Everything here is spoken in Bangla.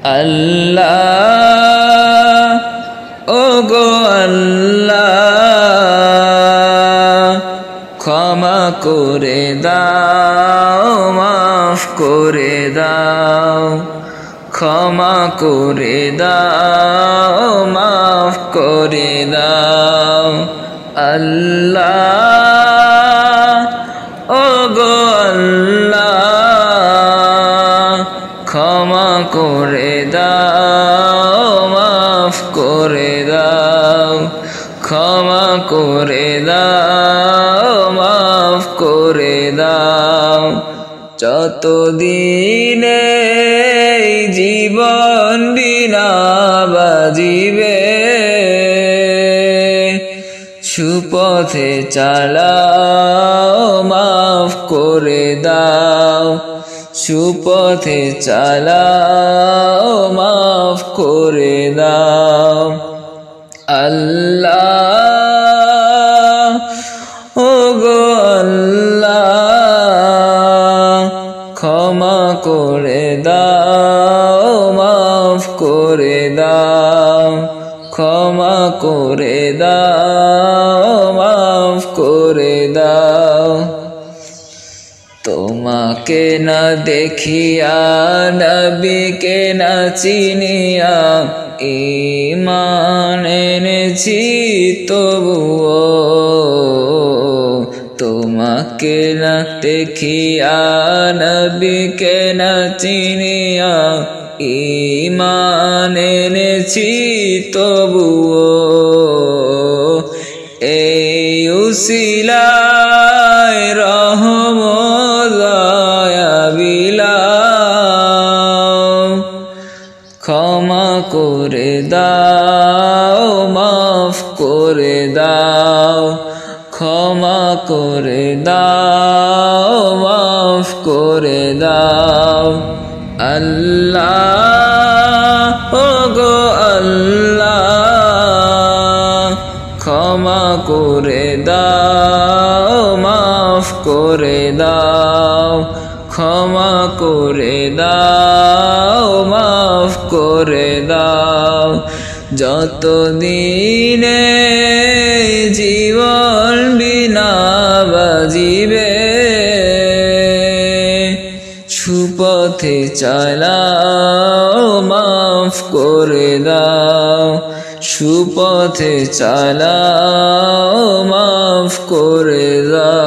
আল্লাহ ওগো আল্লাহ ক্ষমা করে দাও মাফ করে দাও ক্ষমা করে দাও মাফ করে দাও আল্লাহ ওগো আল্লাহ ক্ষমা করে দাও মাফ করে দাও ক্ষমা করে দাও মাফ করে দাও যতদিনে জীবন বিনা বাজিবে সুপথে চালাও মাফ করে দাও সুপথে চালাও মাফ করে দাও আল্লাহ ওগো আল্লাহ ক্ষমা করে দাও মাফ করে দাও ক্ষমা করে দাও মাফ করে দাও তোমাকে না দেখিয়া নবীকে না চিনিয়া ঈমান এনেছি তবুও তোমাকে না দেখিয়া নবীকে না চিনিয়া ঈমান এনেছি তবুও এই উসিলায় রহমত দয়া বিলাও ক্ষমা করে দাও মাফ করে দাও ক্ষমা করে দাও মাফ করে দাও আল্লাহ ওগো আল্লাহ ক্ষমা করে দাও মাফ করে দাও ক্ষমা করে দাও মাফ করে দাও যতদিনে জীবন বিনা বাজিবে সুপথে চালাও মাফ করে দাও সুপথে চালাও মাফ করে দাও